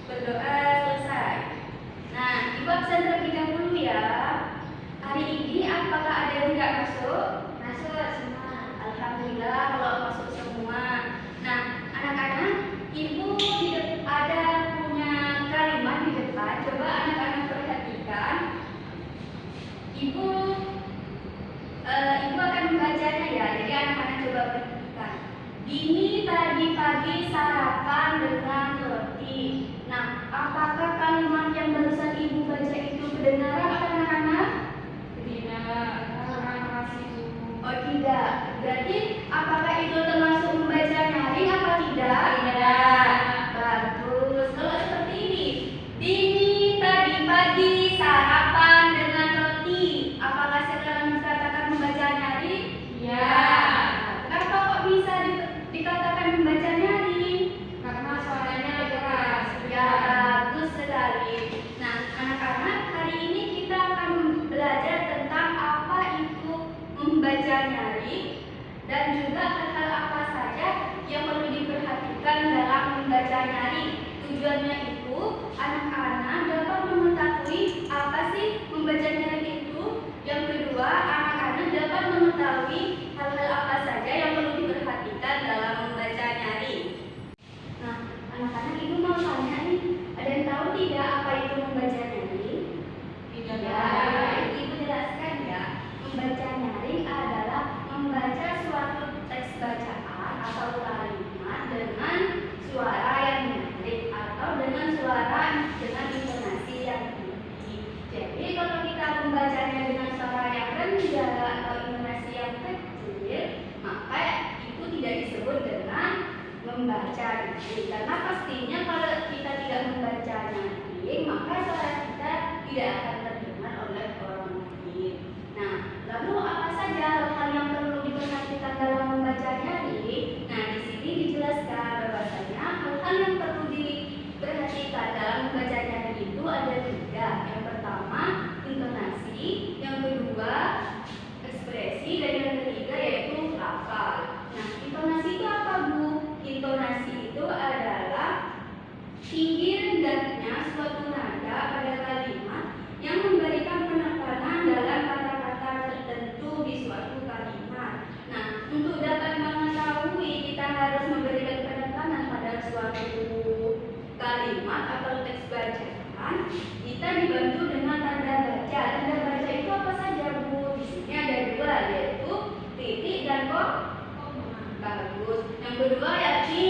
Berdoa selesai. Nah, Ibu absen terlebih dahulu ya. Hari ini apakah ada yang tidak masuk? Masuk semua. Alhamdulillah kalau masuk semua. Nah, anak-anak, Ibu ada punya kalimat di depan. Coba anak-anak perhatikan. Ibu akan membacanya ya. Jadi anak-anak coba perhatikan. Dini tadi pagi sarapan dengan roti. Nah, apakah kalimat yang barusan Ibu baca itu kedengaran anak-anak? Tidak. Oh tidak. Berarti apakah itu termasuk membaca nyaring apa tidak? Tidak. Bagus. Kalau seperti ini, Dini tadi pagi sarapan dengan roti. Apakah sekarang dikatakan membaca nyaring? Ya. Kenapa kok bisa dikatakan membaca nyaring? Karena suaranya lebih keras. Ya, bagus sekali. Nah, anak-anak, hari ini kita akan belajar tentang apa itu membaca nyaring dan juga hal-hal apa saja yang perlu diperhatikan dalam membaca nyaring. Tujuannya itu anak-anak dapat mengetahui apa sih membaca nyaring itu. Yang kedua, anak-anak dapat mengetahui hal-hal apa saja yang perlu diperhatikan dalam membaca nyaring. Nah, anak-anak, Ibu mau tanya nih, ada yang tahu tidak apa itu membaca nyaring? Tidak. Ya, Ibu jelaskan ya. Membaca nyaring adalah membaca suatu teks bacaan atau kalimat dengan suara yang nyaring atau dengan suara dengan intonasi yang tinggi. Jadi kalau kita membacanya dengan suara yang rendah atau intonasi yang kecil, maka itu tidak disebut dengan membaca nyaring. Karena pastinya kalau kita tidak membaca nyaring, maka suara kita tidak akan terdengar oleh orang lain. Nah, lalu apa saja hal yang perlu diperhatikan dalam membaca nyaring? Nah, di sini dijelaskan bahwasanya hal-hal yang perlu diperhatikan dalam membaca nyaring itu ada 3. Yang pertama, intonasi, yang kedua, ekspresi, dan yang ketiga yaitu lafal. Nah, intonasi itu apa, Bu? Intonasi itu adalah tinggi rendahnya suatu nada pada kalimat yang memberikan penekanan dalam kata-kata tertentu di suatu kalimat. Nah, untuk dapat mengetahui kita harus memberikan penekanan pada suatu kalimat atau teks bacaan, kita dibantu dengan tanda baca. Tanda baca itu apa saja, Bu? Di sini ada 2, yaitu titik dan koma. Bagus. Yang kedua yakni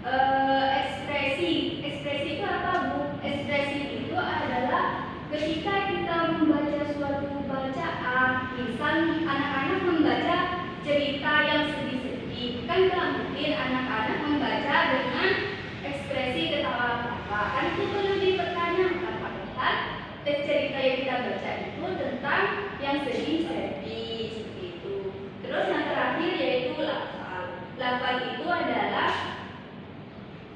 ekspresi. Ekspresi itu apa, Bu? Ekspresi itu adalah ketika kita membaca suatu bacaan, misal anak-anak membaca cerita yang sedih-sedih, kan gak mungkin anak-anak membaca dengan ekspresi ketawa-ketawa. Kan itu perlu dipertanyakan, padahal teks cerita yang kita baca itu tentang yang sedih-sedih seperti itu. Terus yang terakhir yaitu lafal. Lafal itu adalah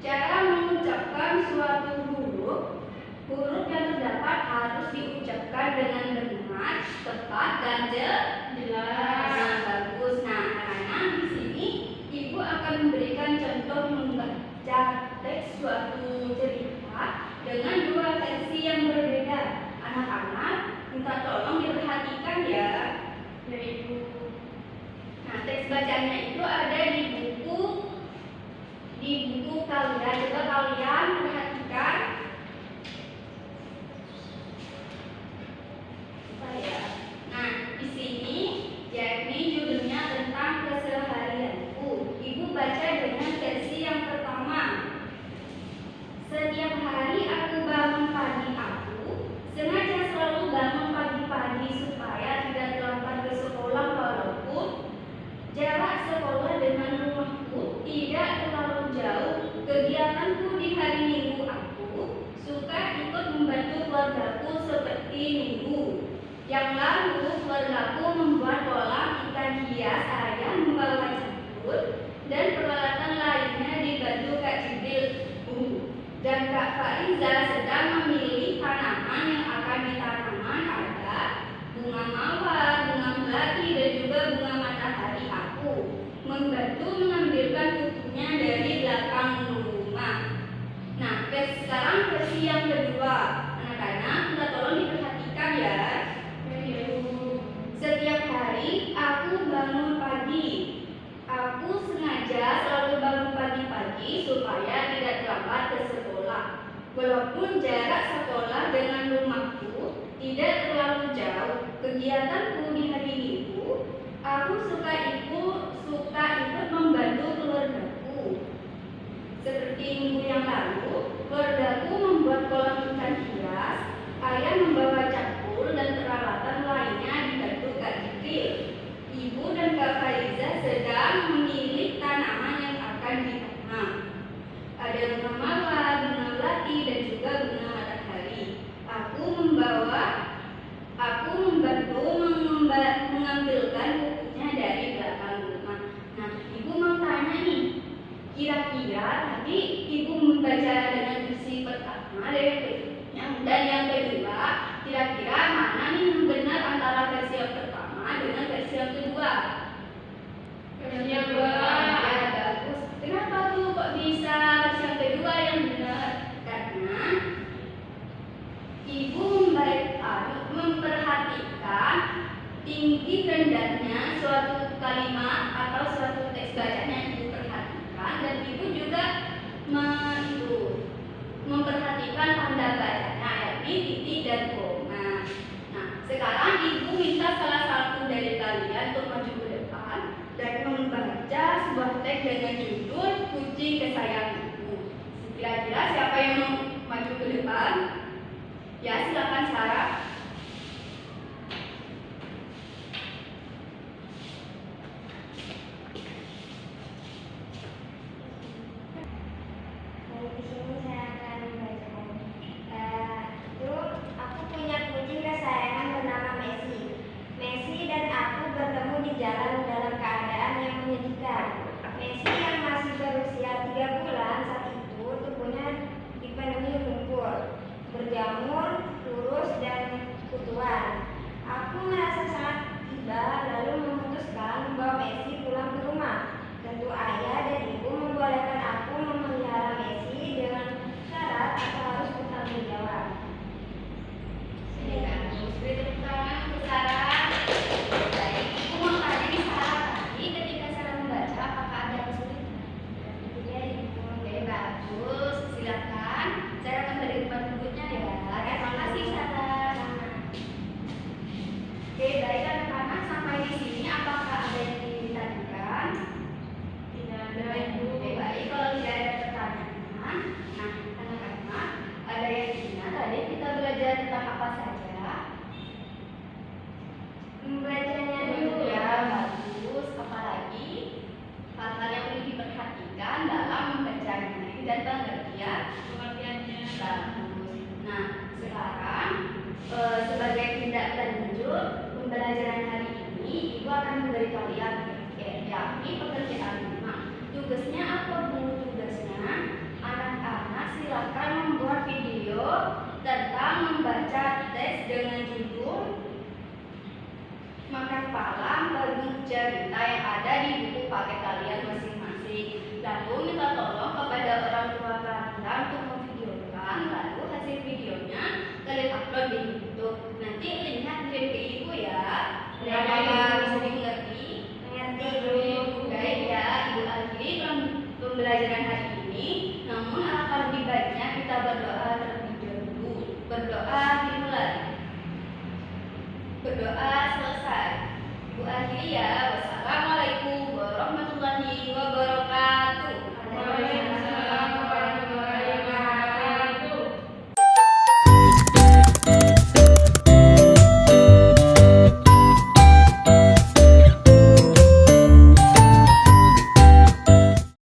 cara mengucapkan suatu huruf. Huruf yang terdapat harus diucapkan dengan benar, tepat, dan jelas. Nah, bagus. Nah, karena di sini Ibu akan memberikan contoh membaca teks suatu cerita dengan 2 versi yang berbeda. Anak-anak, minta tolong diperhatikan ya. Dari Ibu. Nah, teks bacanya itu ada di buku kalian. Coba kalian perhatikan. Nah, di sini Dan Kak Fariza sedang memilih tanaman yang akan ditanamkan ada bunga mawar, bunga melati, dan juga bunga matahari. Aku membantu mengambilkan kukunya dari belakang rumah. Nah, sekarang versi yang kedua. Anak-anak, minta tolong diperhatikan ya. Setiap hari aku bangun pagi. Aku sengaja selalu bangun pagi-pagi supaya tidak terlambat ke sekolah. Walaupun jarak sekolah dengan rumahku tidak terlalu jauh, kegiatanku di hari Minggu, aku suka ikut membantu keluargaku. Seperti minggu yang lalu, keluargaku membuat kolam ikan hias, ayah membawa cangkul dan peralatan lainnya dibantu Kak Jibril. Ibu dan Kak Fariza sedang memilih tanaman yang akan ditanam. Ada bunga mawar, bunga melati, dan juga bunga matahari. Aku membantu mengambilkan kukunya dari belakang rumah. Nah, ibu mau tanya nih, kira-kira tadi ibu membaca dengan versi pertama dan yang kedua, kira-kira mana nih yang benar antara versi yang pertama dengan versi yang kedua? Versi yang kedua. Ya, bagus. Kenapa tuh kok bisa versi yang kedua yang benar? Karena ibu memperhatikan tinggi rendahnya suatu kalimat atau suatu teks bacaan yang ibu perhatikan, dan ibu juga memperhatikan tanda bacanya, yakni titik dan koma. Nah, sekarang ibu minta salah satu dari kalian untuk maju ke depan dan membaca sebuah teks dengan judul Kucing Kesayangan Ibu. Kira-kira siapa yang mau maju ke depan? Ya, silakan Sarah. Di sini saya akan membacakan. Aku punya kucing kesayangan bernama Messi. Messi dan aku bertemu di jalan dalam keadaan yang menyedihkan. Messi yang masih berusia 3 bulan saat itu tubuhnya dipenuhi lumpur, berjamur, lurus, dan kutuan. Aku merasa sangat iba lalu memutuskan membawa Messi pulang ke rumah. Tentu ayah dan ibu membolehkan aku memelihara Messi dengan syarat aku harus bertanggung jawab. Beri tepuk tangan untuk Sarah. Baik, ibu mau tanya nih Sarah, tadi ketika Sarah membaca apakah ada yang sulit? Iya, ibu. Oke, bagus. Silakan. Saya akan beri tempat duduknya ya. Terima kasih Sarah. Oke, baik anak-anak, sampai di sini apakah ada yang ingin ditanyakan? Tidak ada, ibu. Oke, baik. Kalau tidak ada pertanyaan, nah anak-anak, ada yang ingat tadi kita belajar tentang apa saja? Membacanya dulu. Ya, bagus. Apalagi hal-hal yang perlu diperhatikan dalam membacanya dan pengertiannya. Bagus. Nah, sekarang sebagai tindak lanjut pembelajaran hari ini, ibu akan memberi kalian yakni pekerjaan rumah. Tugasnya apa bu? Tugasnya anak-anak silakan membuat video tentang membaca teks dengan judul Makan Palang Berbunyi Cerita yang ada di buku paket kalian masing-masing. Lalu minta tolong kepada orang tua